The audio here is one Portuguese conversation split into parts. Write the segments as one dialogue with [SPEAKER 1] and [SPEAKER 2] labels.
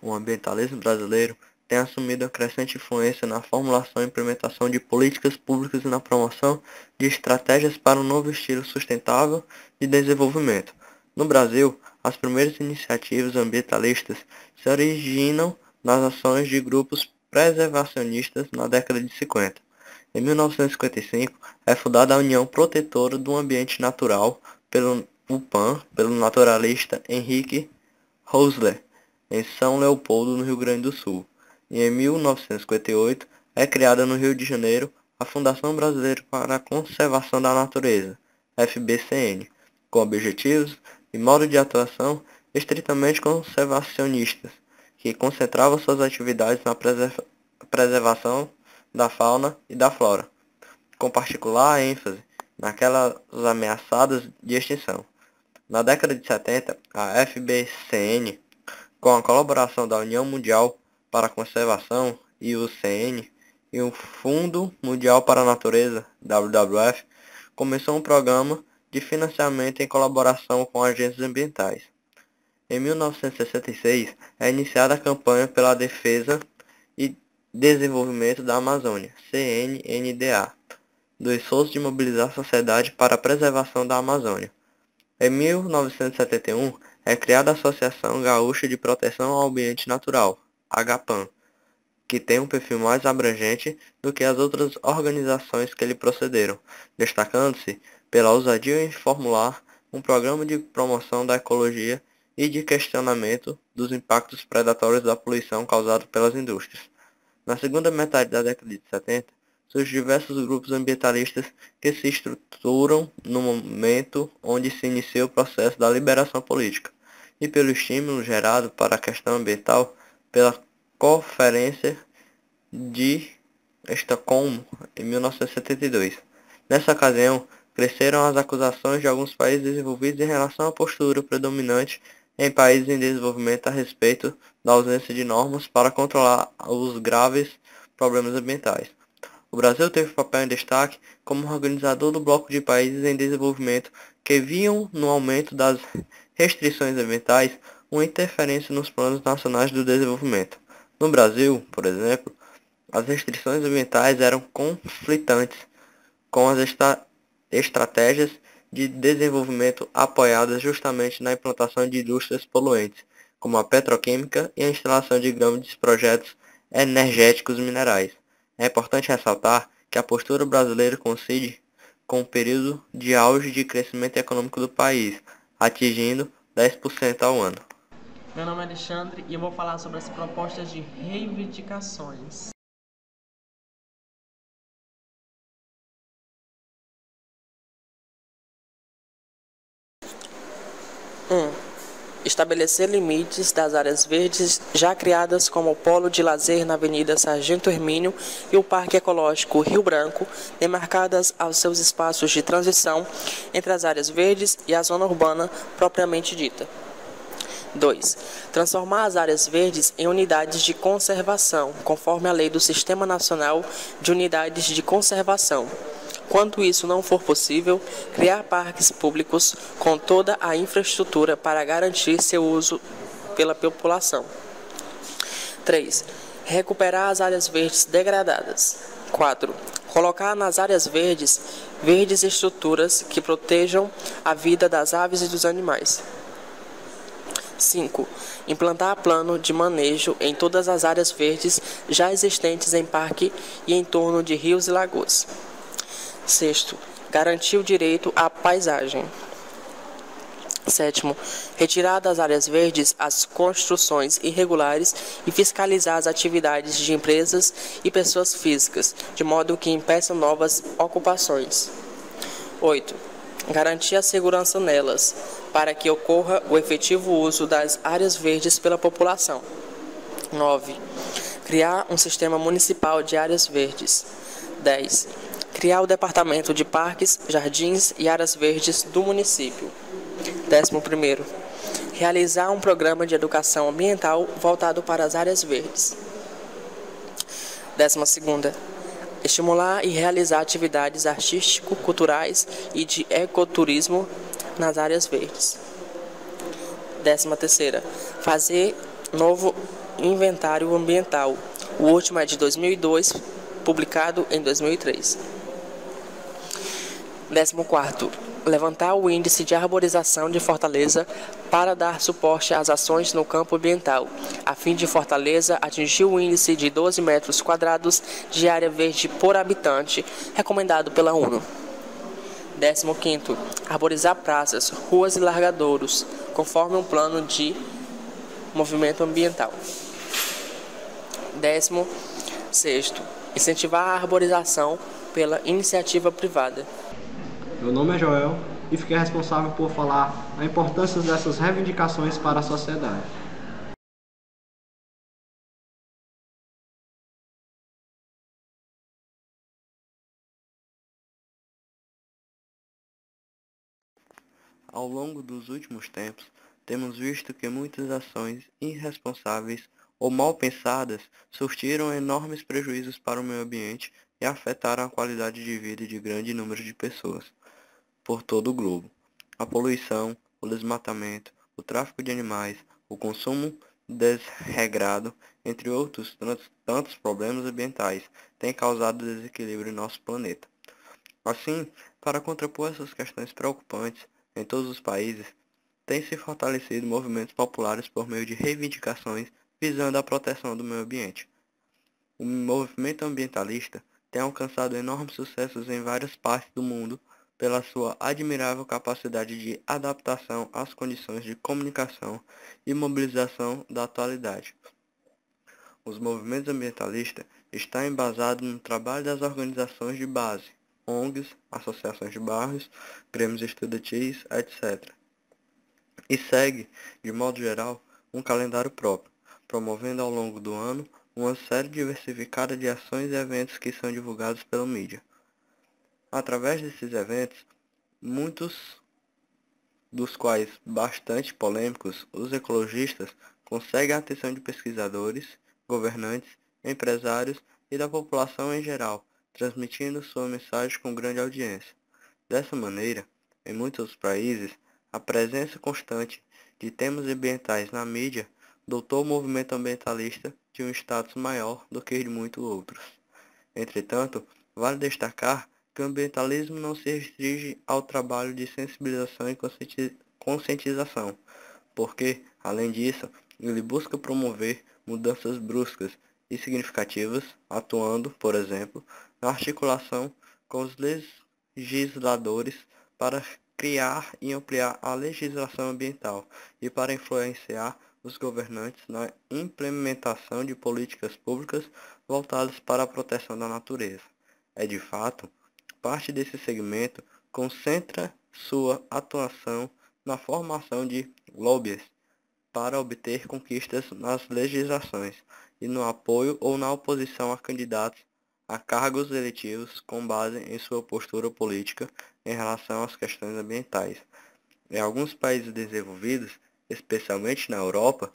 [SPEAKER 1] o ambientalismo brasileiro tem assumido uma crescente influência na formulação e implementação de políticas públicas e na promoção de estratégias para um novo estilo sustentável de desenvolvimento. No Brasil, as primeiras iniciativas ambientalistas se originam nas ações de grupos preservacionistas na década de 50. Em 1955, é fundada a União Protetora do Ambiente Natural, pelo UPAN, pelo naturalista Henrique Hosler, em São Leopoldo, no Rio Grande do Sul. E em 1958 é criada no Rio de Janeiro a Fundação Brasileira para a Conservação da Natureza, FBCN, com objetivos e modo de atuação estritamente conservacionistas, que concentrava suas atividades na preservação da fauna e da flora, com particular ênfase naquelas ameaçadas de extinção. Na década de 70, a FBCN, com a colaboração da União Mundial para a Conservação, IUCN, e o Fundo Mundial para a Natureza, WWF, começou um programa de financiamento em colaboração com agências ambientais. Em 1966, é iniciada a campanha pela defesa e desenvolvimento da Amazônia, CNNDA, do esforço de mobilizar a sociedade para a preservação da Amazônia. Em 1971, é criada a Associação Gaúcha de Proteção ao Ambiente Natural, AGAPAN, que tem um perfil mais abrangente do que as outras organizações que lhe procederam, destacando-se pela ousadia em formular um programa de promoção da ecologia e de questionamento dos impactos predatórios da poluição causada pelas indústrias. Na segunda metade da década de 70, surgem diversos grupos ambientalistas que se estruturam no momento onde se inicia o processo da liberação política, e pelo estímulo gerado para a questão ambiental pela Conferência de Estocolmo, em 1972. Nessa ocasião, cresceram as acusações de alguns países desenvolvidos em relação à postura predominante em países em desenvolvimento a respeito da ausência de normas para controlar os graves problemas ambientais. O Brasil teve papel em destaque como organizador do bloco de países em desenvolvimento que viam no aumento das restrições ambientais uma interferência nos planos nacionais do desenvolvimento. No Brasil, por exemplo, as restrições ambientais eram conflitantes com as estratégias de desenvolvimento apoiadas justamente na implantação de indústrias poluentes, como a petroquímica e a instalação de grandes projetos energéticos minerais. É importante ressaltar que a postura brasileira coincide com o período de auge de crescimento econômico do país, atingindo 10% ao ano.
[SPEAKER 2] Meu nome é Alexandre e eu vou falar sobre as propostas de reivindicações. Estabelecer limites das áreas verdes já criadas como o polo de lazer na Avenida Sargento Hermínio e o Parque Ecológico Rio Branco, demarcadas aos seus espaços de transição entre as áreas verdes e a zona urbana propriamente dita. 2. Transformar as áreas verdes em unidades de conservação, conforme a lei do Sistema Nacional de Unidades de Conservação. Quando isso não for possível, criar parques públicos com toda a infraestrutura para garantir seu uso pela população. 3. Recuperar as áreas verdes degradadas. 4. Colocar nas áreas verdes estruturas que protejam a vida das aves e dos animais. 5. Implantar plano de manejo em todas as áreas verdes já existentes em parque e em torno de rios e lagoas. 6. Garantir o direito à paisagem. 7. Retirar das áreas verdes as construções irregulares e fiscalizar as atividades de empresas e pessoas físicas, de modo que impeçam novas ocupações. 8. Garantir a segurança nelas, para que ocorra o efetivo uso das áreas verdes pela população. 9. Criar um sistema municipal de áreas verdes. 10. Criar o Departamento de Parques, Jardins e Áreas Verdes do município. 11. Realizar um programa de educação ambiental voltado para as áreas verdes. 12. Estimular e realizar atividades artístico-culturais e de ecoturismo nas áreas verdes. 13. Fazer novo Inventário Ambiental. O último é de 2002, publicado em 2003. 14º. Levantar o índice de arborização de Fortaleza para dar suporte às ações no campo ambiental, a fim de Fortaleza atingir o índice de 12 metros quadrados de área verde por habitante, recomendado pela ONU. 15º. Arborizar praças, ruas e largadouros, conforme um plano de movimento ambiental. 16º. Incentivar a arborização pela iniciativa privada.
[SPEAKER 3] Meu nome é Joel e fiquei responsável por falar a importância dessas reivindicações para a sociedade.
[SPEAKER 1] Ao longo dos últimos tempos, temos visto que muitas ações irresponsáveis ou mal pensadas surtiram enormes prejuízos para o meio ambiente e afetaram a qualidade de vida de grande número de pessoas por todo o globo. A poluição, o desmatamento, o tráfico de animais, o consumo desregrado, entre outros tantos problemas ambientais, têm causado desequilíbrio em nosso planeta. Assim, para contrapor essas questões preocupantes em todos os países, têm se fortalecido movimentos populares por meio de reivindicações visando a proteção do meio ambiente. O movimento ambientalista tem alcançado enormes sucessos em várias partes do mundo pela sua admirável capacidade de adaptação às condições de comunicação e mobilização da atualidade. Os movimentos ambientalistas estão embasados no trabalho das organizações de base, ONGs, associações de bairros, grêmios estudantis, etc. E segue, de modo geral, um calendário próprio, promovendo ao longo do ano uma série diversificada de ações e eventos que são divulgados pela mídia. Através desses eventos, muitos dos quais bastante polêmicos, os ecologistas conseguem a atenção de pesquisadores, governantes, empresários e da população em geral, transmitindo sua mensagem com grande audiência. Dessa maneira, em muitos países, a presença constante de temas ambientais na mídia dotou o movimento ambientalista de um status maior do que de muitos outros. Entretanto, vale destacar que o ambientalismo não se restringe ao trabalho de sensibilização e conscientização, porque, além disso, ele busca promover mudanças bruscas e significativas, atuando, por exemplo, na articulação com os legisladores para criar e ampliar a legislação ambiental e para influenciar os governantes na implementação de políticas públicas voltadas para a proteção da natureza. É de fato, parte desse segmento concentra sua atuação na formação de lobbies para obter conquistas nas legislações e no apoio ou na oposição a candidatos a cargos eletivos com base em sua postura política em relação às questões ambientais. Em alguns países desenvolvidos, especialmente na Europa,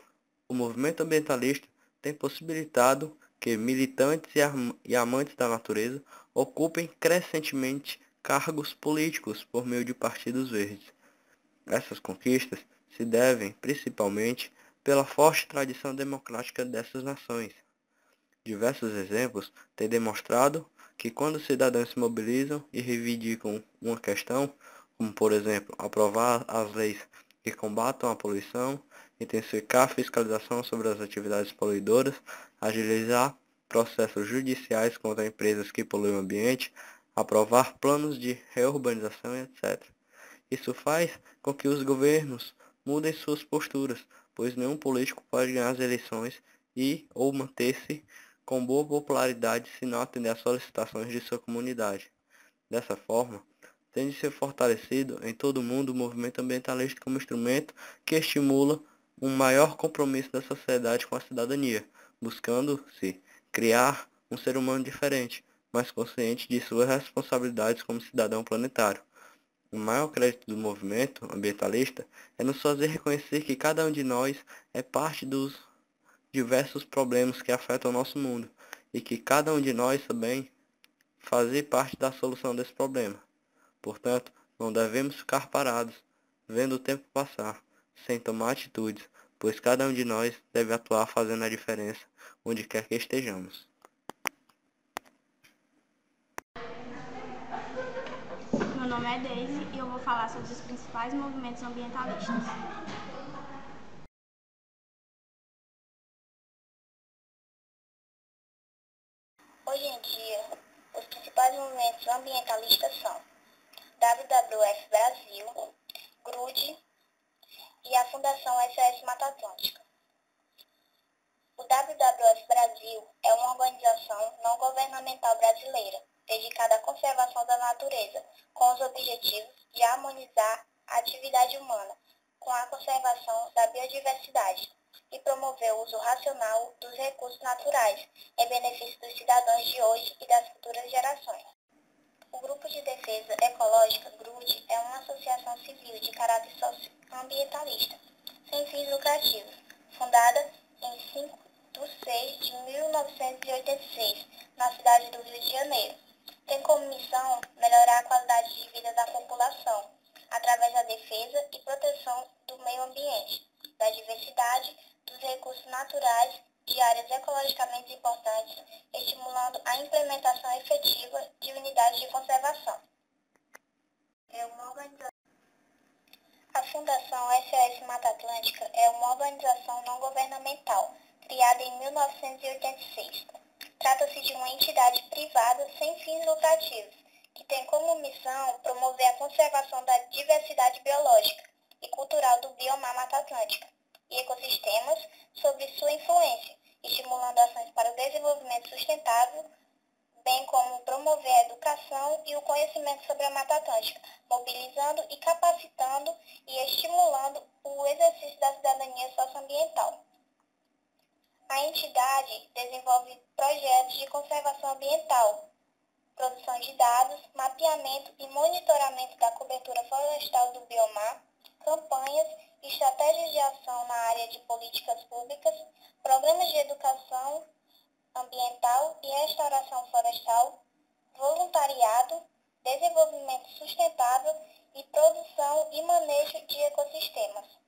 [SPEAKER 1] o movimento ambientalista tem possibilitado que militantes e amantes da natureza ocupem crescentemente cargos políticos por meio de partidos verdes. Essas conquistas se devem principalmente pela forte tradição democrática dessas nações. Diversos exemplos têm demonstrado que quando os cidadãos se mobilizam e reivindicam uma questão, como por exemplo aprovar as leis que combatam a poluição, intensificar a fiscalização sobre as atividades poluidoras, agilizar processos judiciais contra empresas que poluem o ambiente, aprovar planos de reurbanização, etc. Isso faz com que os governos mudem suas posturas, pois nenhum político pode ganhar as eleições e ou manter-se com boa popularidade se não atender às solicitações de sua comunidade. Dessa forma, tem de ser fortalecido em todo o mundo o movimento ambientalista como instrumento que estimula um maior compromisso da sociedade com a cidadania, buscando-se criar um ser humano diferente, mais consciente de suas responsabilidades como cidadão planetário. O maior crédito do movimento ambientalista é nos fazer reconhecer que cada um de nós é parte dos diversos problemas que afetam o nosso mundo e que cada um de nós também fazer parte da solução desse problema. Portanto, não devemos ficar parados, vendo o tempo passar, sem tomar atitudes, pois cada um de nós deve atuar fazendo a diferença onde quer que estejamos.
[SPEAKER 4] Meu nome é Daisy e eu vou falar sobre os principais movimentos ambientalistas.
[SPEAKER 5] Hoje em dia, os principais movimentos ambientalistas são WWF Brasil, GRUD e a Fundação SOS Mata Atlântica. O WWF Brasil é uma organização não governamental brasileira dedicada à conservação da natureza, com os objetivos de harmonizar a atividade humana com a conservação da biodiversidade e promover o uso racional dos recursos naturais em benefício dos cidadãos de hoje e das futuras gerações. O Grupo de Defesa Ecológica, GRUD, é uma associação civil de caráter socioambientalista, sem fins lucrativos, fundada em 5 de 6 de 1986, na cidade do Rio de Janeiro. Tem como missão melhorar a qualidade de vida da população, através da defesa e proteção do meio ambiente, da diversidade, dos recursos naturais, de áreas ecologicamente importantes, estimulando a implementação efetiva de unidades de conservação. A Fundação SOS Mata Atlântica é uma organização não governamental, criada em 1986. Trata-se de uma entidade privada sem fins lucrativos, que tem como missão promover a conservação da diversidade biológica e cultural do biomar Mata Atlântica e ecossistemas sob sua influência, estimulando ações para o desenvolvimento sustentável, bem como promover a educação e o conhecimento sobre a Mata Atlântica, mobilizando e capacitando e estimulando o exercício da cidadania socioambiental. A entidade desenvolve projetos de conservação ambiental, produção de dados, mapeamento e monitoramento da cobertura florestal do biomar, campanhas e estratégias de ação na área de políticas públicas, programas de educação ambiental e restauração florestal, voluntariado, desenvolvimento sustentável e produção e manejo de ecossistemas.